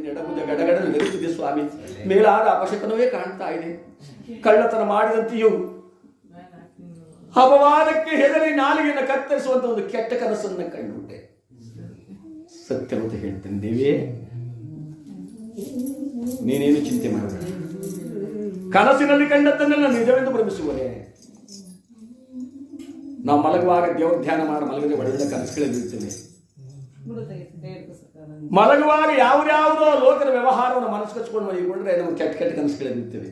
ಎಡಭುಜ ಗಡಗಡಲು ಬೆರೆತಿದೆ ಸ್ವಾಮಿ. ಮೇಲಾದ ಅಪಶಕನವೇ ಕಾಣ್ತಾ ಇದೆ. ಕಳ್ಳತನ ಮಾಡಿದಂತೆಯೂ ಅಪವಾದಕ್ಕೆ ಹೆದರಿ ನಾಲಿಗೆಯನ್ನು ಕತ್ತರಿಸುವಂತ ಒಂದು ಕೆಟ್ಟ ಕನಸನ್ನು ಕಂಡುಬಿಟ್ಟೆ. ಸತ್ಯವಂತ ಹೇಳ್ತೇನೆ ದೇವಿ, ನೀನೇನು ಚಿಂತೆ ಮಾಡಬೇಡ. ಕನಸಿನಲ್ಲಿ ಕಂಡದ್ದನ್ನೆಲ್ಲ ನಿಜವೆಂದು ಭ್ರಮಿಸುವರೆ. ನಾವು ಮಲಗುವಾಗ ದೇವರ ಧ್ಯಾನ ಮಾಡಿ ಮಲಗದೆ ಒಳ್ಳೆ ಕನಸುಗಳೇ ಬೀಳ್ತೇವೆ. ಮಲಗುವಾಗ ಯಾವುದ್ಯಾವುದೋ ಲೋಕದ ವ್ಯವಹಾರವನ್ನು ಮನಸ್ಸು ಕಚ್ಕೊಂಡು ಮಲಗಿಕೊಂಡ್ರೆ ನಮಗೆ ಕೆಟ್ಟ ಕೆಟ್ಟ ಕನಸುಗಳೇ ಬೀಳ್ತೇವೆ.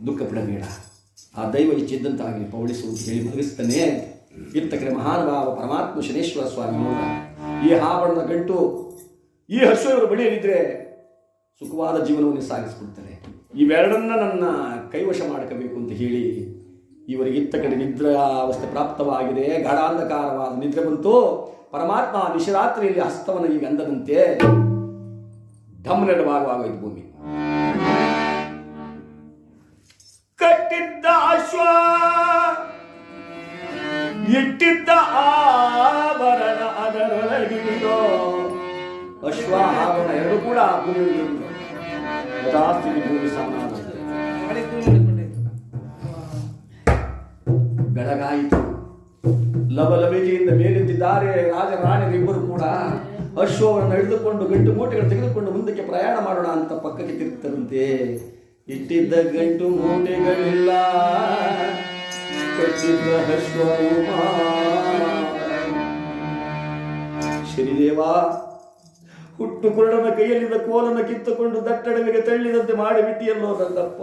ದುಃಖ ಪಡಬೇಡ. ಆ ದೈವ ಇಚ್ಛಿದ್ದಂತಾಗಲಿ ಪೌಳಿಸುವುದು ಹೇಳಿ ಮಲಗಿಸ್ತಾನೆ. ಇತ್ತ ಕಡೆ ಮಹಾನುಭಾವ ಪರಮಾತ್ಮ ಶನೇಶ್ವರ ಸ್ವಾಮಿ ನೋಡ ಈ ಆಭರಣದ ಗಂಟು ಈ ಹಸು ಇವರ ಬಳಿಯಲ್ಲಿದ್ರೆ ಸುಖವಾದ ಜೀವನವನ್ನು ಸಾಗಿಸ್ಕೊಡ್ತಾರೆ. ಇವೆರಡನ್ನ ನನ್ನ ಕೈವಶ ಮಾಡ್ಕೋಬೇಕು ಅಂತ ಹೇಳಿ ಇವರಿಗಿತ್ತ ಕಡೆ ನಿದ್ರಾವಸ್ಥೆ ಪ್ರಾಪ್ತವಾಗಿದೆ. ಗಾಢಾಂಧಕಾರವಾದ ನಿದ್ರೆ ಬಂತು. ಪರಮಾತ್ಮ ನಿಶರಾತ್ರಿಯಲ್ಲಿ ಹಸ್ತವನ ಈಗ ಅಂದದಂತೆ ಢಮ್ಮನೆಡವಾಗೋಯ್ತು ಭೂಮಿ. ಕಟ್ಟಿದ್ದ ಅಶ್ವ ಇಟ್ಟಿದ್ದ ಆಭರಣ ಅದರೊಳಗಿಳಿದೋ. ಅಶ್ವ ಆಭರಣ ಎರಡು ಕೂಡ ಭೂಮಿ ಯಥಾಸ್ಥಿತಿ ಭೂಮಿ ಸಮಾನ. ಬೆಳಗಾಯಿತು. ಲವಲವಿಕೆಯಿಂದ ಮೇಲೆದ್ದಿದ್ದಾರೆ ರಾಜರಾಣಿಯರಿಬ್ಬರು ಕೂಡ. ಅಶ್ವವನ್ನು ಹಿಡಿದುಕೊಂಡು ಗಂಟು ಮೂಟೆಗಳು ತೆಗೆದುಕೊಂಡು ಮುಂದಕ್ಕೆ ಪ್ರಯಾಣ ಮಾಡೋಣ ಅಂತ ಪಕ್ಕಕ್ಕೆ ತಿರುಗ್ತಾರಂತೆ. ಇಟ್ಟಿದ್ದ ಗಂಟು ಮೂಟೆಗಳಿಲ್ಲ, ಕಟ್ಟಿದ್ದ ಅಶ್ವ ಶನಿದೇವ ಹುಟ್ಟು ಕುರುಡನ ಕೈಯಲ್ಲಿದ್ದ ಕೋಲನ್ನು ಕಿತ್ತುಕೊಂಡು ದಟ್ಟಡವಿಗೆ ತಳ್ಳಿದಂತೆ ಮಾಡಿಬಿಟ್ಟಿಯಲ್ಲೋ ನನ್ನಪ್ಪ.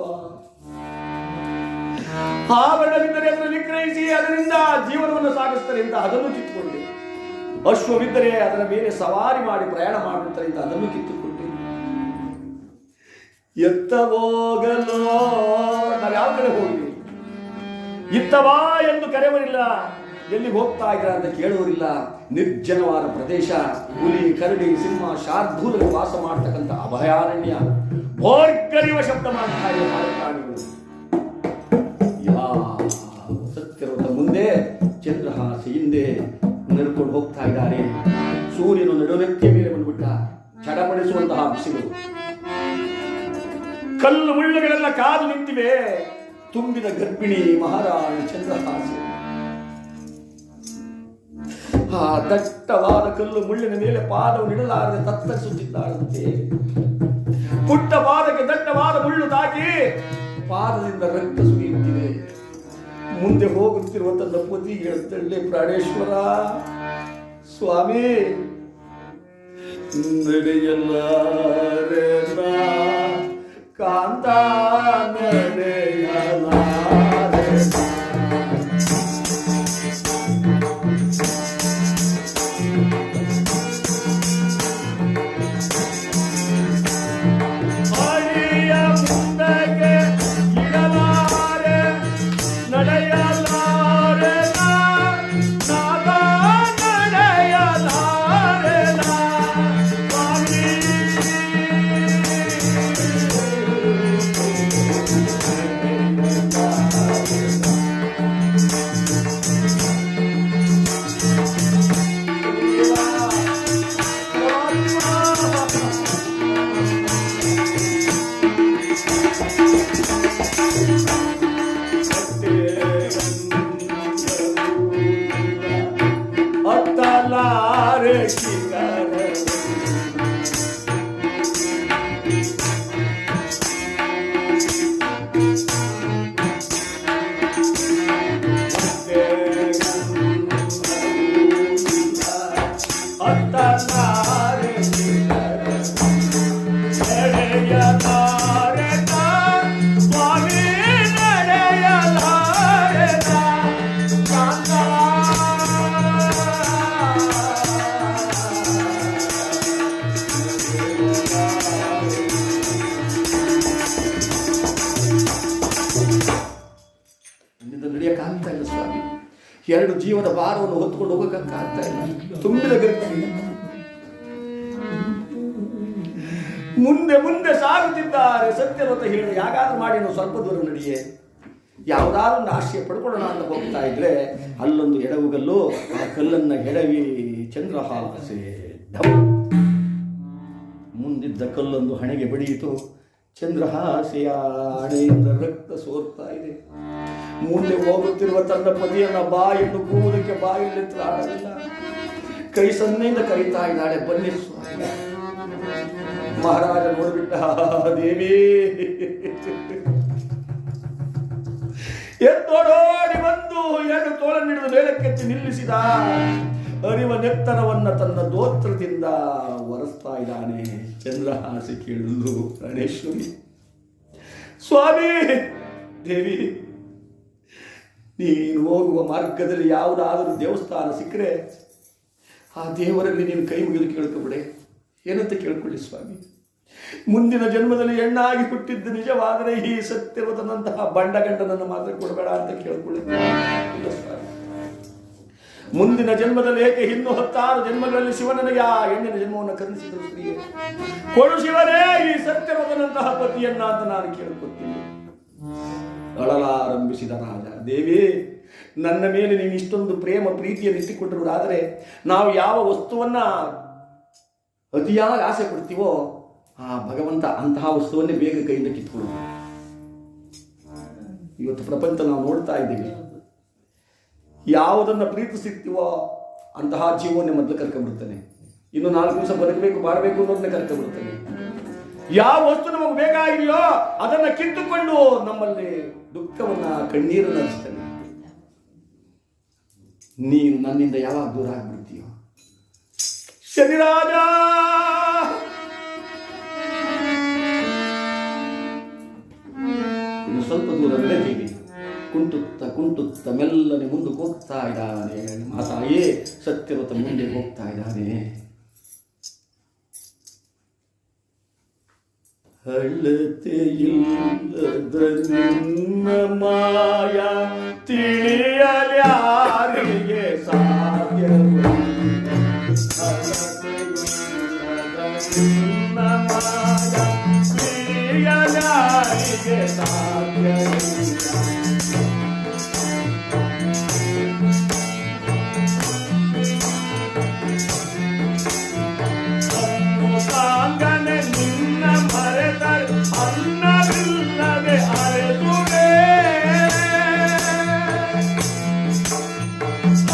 ಆಭರಣವಿದ್ದರೆ ಅದನ್ನು ವಿಕ್ರಯಿಸಿ ಅದರಿಂದ ಜೀವನವನ್ನು ಸಾಗಿಸ್ತಾರೆ ಅಂತ ಅದನ್ನು ಕಿತ್ತುಕೊಂಡೆ. ಅಶ್ವವಿದ್ದರೆ ಅದರ ಮೇಲೆ ಸವಾರಿ ಮಾಡಿ ಪ್ರಯಾಣ ಮಾಡುತ್ತಾರೆ ಅಂತ ಅದನ್ನು ಕಿತ್ತುಕೊಂಡೆ. ಎತ್ತ ಹೋಗಲೋ, ನಾವು ಯಾವ ಕಡೆ ಹೋಗ್ತೀವಿ? ಇತ್ತವಾ ಎಂದು ಕರೆಯವರಿಲ್ಲ, ಎಲ್ಲಿಗೆ ಹೋಗ್ತಾ ಇದ್ದೀರಾ ಅಂತ ಕೇಳುವರಿಲ್ಲ. ನಿರ್ಜನವಾದ ಪ್ರದೇಶ, ಹುಲಿ, ಕರಡಿ, ಸಿಂಹ, ಶಾರ್ದೂಲರು ವಾಸ ಮಾಡ್ತಕ್ಕಂಥ ಅಭಯಾರಣ್ಯ. ಭೋರ್ಗರಿವ ಶಬ್ದ ಮಾಡ್ತಾ ಇದೆ ಪ್ರಾಣಿಗಳು. ಸತ್ಯರೋಧ ಮುಂದೆ ಚಂದ್ರಹಾಸ ಹಿಂದೆ ನಡ್ಕೊಂಡು ಹೋಗ್ತಾ ಇದ್ದಾರೆ. ಸೂರ್ಯನು ನಡುನೆತ್ತಿಯ ಮೇಲೆ ಬಂದ್ಬಿಟ್ಟ. ಚಡಪಡಿಸುವಂತಹ ಬಿಸಿಲು, ಕಲ್ಲು ಮುಳ್ಳುಗಳೆಲ್ಲ ಕಾದು ನಿಂತಿವೆ. ತುಂಬಿದ ಗರ್ಭಿಣಿ ಮಹಾರಾಣಿ ಚಂದ್ರಹಾಸೆ ಆ ದಟ್ಟವಾದ ಕಲ್ಲು ಮುಳ್ಳಿನ ಮೇಲೆ ಪಾದವನ್ನು ಇಡಲಾರದೆ ತತ್ತರಿಸುತ್ತಿದ್ದಾಳಂತೆ. ಪುಟ್ಟ ಪಾದಕ್ಕೆ ದಟ್ಟವಾದ ಮುಳ್ಳು ತಾಗಿ ಪಾದದಿಂದ ರಕ್ತ ಸುರಿಯುತ್ತಿದೆ. ಮುಂದೆ ಹೋಗುತ್ತಿರುವ ತನ್ನ ಪತಿ ಹೇಳ್ತಳ್ಳಿ, ಪ್ರಾಣೇಶ್ವರ ಸ್ವಾಮಿ ನಡೆಯಲಾರೆ ಕಾಂತ ನಡೆಯಲಾರೆ. ಎರಡು ಜೀವದ ಭಾರವನ್ನು ಹೊತ್ಕೊಂಡು ಹೋಗಕ್ಕಾಗ್ತಾ ಇಲ್ಲ. ತುಂಬಿದ ಗರ್ಭಿ ಮುಂದೆ ಮುಂದೆ ಸಾಗುತ್ತಿದ್ದಾರೆ. ಸತ್ಯವ್ರತ ಹೇಳಿ ಯಾಗಾದ್ರೂ ಮಾಡಿ ನಾವು ಸ್ವಲ್ಪ ದೂರ ನಡೆಯೇ, ಯಾವುದಾದ್ರೂ ಒಂದು ಆಶ್ರಯ ಪಡ್ಕೊಳ್ಳೋಣ ಅಂತ ಹೋಗ್ತಾ ಇದ್ರೆ ಅಲ್ಲೊಂದು ಎಡವುಗಲ್ಲು. ಆ ಕಲ್ಲನ್ನ ಎಡವಿ ಚಂದ್ರಹಾಸೆ ಢಮ್ ಮುಂದಿದ್ದ ಕಲ್ಲೊಂದು ಹಣೆಗೆ ಬಡಿಯಿತು. ಚಂದ್ರಹಾಸೆಯ ಹಣೆಯಿಂದ ರಕ್ತ ಸೋರ್ತಾ ಇದೆ. ಮುಂದೆ ಹೋಗುತ್ತಿರುವ ತನ್ನ ಪತಿಯನ್ನ ಬಾ ಎಂದು ಕೂಗುವುದಕ್ಕೆ ಬಾಯಿಲೆತ್ತು ಆಡಲಿಲ್ಲ. ಕೈ ಸನ್ನೆಯಿಂದ ಕರೀತಾ ಇದ್ದಾಳೆ, ಬನ್ನಿ ಸ್ವಾಮಿ. ಮಹಾರಾಜ ನೋಡಿಬಿಟ್ಟ, ದೇವಿ ಎದ್ದೋಡೋಡಿ ಬಂದು ಎರಡು ತೋಳನ್ನಿಡಿದು ಮೇಲಕ್ಕೆತ್ತಿ ನಿಲ್ಲಿಸಿದ. ಅರಿವ ನೆತ್ತರವನ್ನ ತನ್ನ ದೋತ್ರದಿಂದ ಒರೆಸ್ತಾ ಇದ್ದಾನೆ. ಚಂದ್ರಹಾಸಿ ಕೇಳಿದ್ಲು, ಪ್ರಾಣೇಶ್ವರಿ, ಸ್ವಾಮಿ, ದೇವಿ, ನೀನು ಹೋಗುವ ಮಾರ್ಗದಲ್ಲಿ ಯಾವುದಾದರೂ ದೇವಸ್ಥಾನ ಸಿಕ್ಕರೆ ಆ ದೇವರಲ್ಲಿ ನೀನು ಕೈ ಮುಗಿದು ಕೇಳ್ಕೊಬಿಡೆ. ಏನಂತ ಕೇಳ್ಕೊಳ್ಳಿ ಸ್ವಾಮಿ. ಮುಂದಿನ ಜನ್ಮದಲ್ಲಿ ಹೆಣ್ಣಾಗಿ ಹುಟ್ಟಿದ್ದು ನಿಜವಾದರೆ ಈ ಸತ್ಯವತನಂತಹ ಬಂಡಗಂಡನನ್ನು ಮಾತ್ರ ಕೊಡಬೇಡ ಅಂತ ಕೇಳ್ಕೊಳ್ಳಿ. ಮುಂದಿನ ಜನ್ಮದಲ್ಲಿ ಏಕೆ ಇನ್ನು 10 ಜನ್ಮಗಳಲ್ಲಿ ಶಿವನಿಗೆ ಆ ಹೆಣ್ಣಿನ ಜನ್ಮವನ್ನು ಕರುಣಿಸಿದರು ಸ್ತ್ರೀಗೆ. ಕೊಡು ಶಿವನೇ ಈ ಸತ್ಯವತನಂತಹ ಪತಿಯನ್ನ ಅಂತ ನಾನು ಕೇಳ್ಕೊತೀನಿ. ಅಳಲಾರಂಭಿಸಿದ ರಾಜ, ದೇವಿ, ನನ್ನ ಮೇಲೆ ನೀನು ಇಷ್ಟೊಂದು ಪ್ರೇಮ ಪ್ರೀತಿಯನ್ನು ಇಟ್ಟುಕೊಂಡಿರುವುದಾದರೆ ನಾವು ಯಾವ ವಸ್ತುವನ್ನ ಅತಿಯಾಗಿ ಆಸೆ ಪಡ್ತೀವೋ ಆ ಭಗವಂತ ಅಂತಹ ವಸ್ತುವನ್ನೇ ಬೇಗ ಕೈಯಿಂದ ಕಿತ್ಕೊಳ್ಳು. ಇವತ್ತು ಪ್ರಪಂಚ ನಾವು ನೋಡ್ತಾ ಇದ್ದೀವಿ. ಯಾವುದನ್ನು ಪ್ರೀತಿಸುತ್ತೀವೋ ಅಂತಹ ಜೀವವನ್ನೇ ಮೊದಲು ಕರ್ಕೊಂಡ್ಬಿಡ್ತಾನೆ. ಇನ್ನು 4 ದಿವಸ ಬದುಕಬೇಕು, ಮಾಡಬೇಕು ಅನ್ನೋದನ್ನೇ ಕರ್ಕೊಂಡ್ಬಿಡ್ತಾನೆ. ಯಾವ ವಸ್ತು ನಮಗೆ ಬೇಕಾಗಿದೆಯೋ ಅದನ್ನ ಕಿತ್ತುಕೊಂಡು ನಮ್ಮಲ್ಲಿ ದುಃಖವನ್ನ, ಕಣ್ಣೀರನ್ನು ಹರಿಸ್ತಾನೆ. ನೀನು ನನ್ನಿಂದ ಯಾವಾಗ ದೂರ ಆಗ್ಬಿಡ್ತೀಯೋ ಶನಿರಾಜ, ಇನ್ನು ಸ್ವಲ್ಪ ದೂರ ನಡೆದೀವಿ. ಕುಂಟುತ್ತ ಮೆಲ್ಲನೆ ಮುಂದಕ್ಕೆ ಹೋಗ್ತಾ ಇದ್ದಾನೆ. ಮಾತಾಯೇ ಸತ್ಯವತ ಮುಂದೆ ಹೋಗ್ತಾ ಇದ್ದಾನೆ. ಅಳತೆಯಿಲ್ಲದ ನಿನ್ನ ಮಾಯ ತಿಳಿಯಲ್ಯಾರಿಗೆ ಸಾಧ್ಯ. ಅಳತೆಯಿಲ್ಲದ ನಿನ್ನ ಮಾಯ ತಿಳಿಯಲ್ಯಾರಿಗೆ ಸಾಧ್ಯ. ಅನ್ನವಿಲ್ಲದೆ ಅರೆದುವೆ,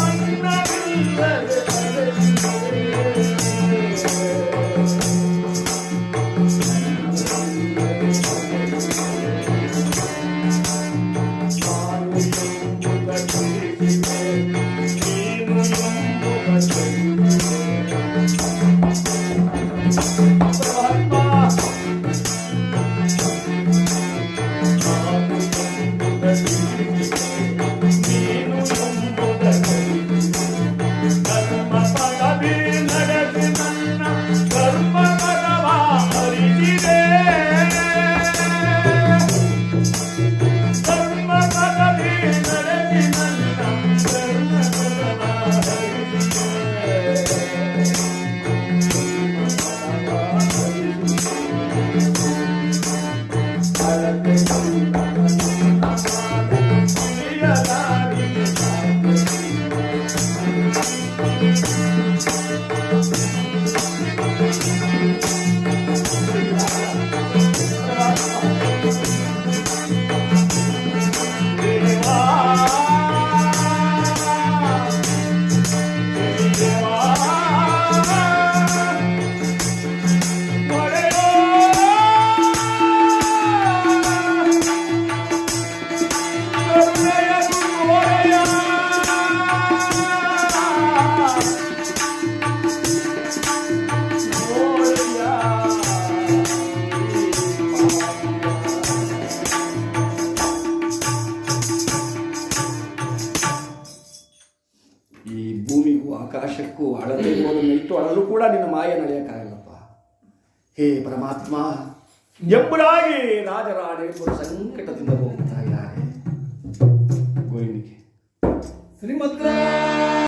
ಅನ್ನವಿಲ್ಲದೆ ಅರೆದುವೆ. ನಾನು ಎಂಬುದ ತಿಳಿಸಿದೆ, ನೀನು ಎಂಬುದ ಆಕಾಶಕ್ಕೂ ಅಳತೆ ಹೋದನ್ನು ಇಟ್ಟು ಅಳಲು ಕೂಡ ನಿನ್ನ ಮಾಯ ನಡೆಯಕ್ಕಾಗಲ್ಲಪ್ಪ. ಹೇ ಪರಮಾತ್ಮ ಎಂಬುದಾಗಿ ರಾಜರಾಣೆ ಸಂಕಟದಿಂದ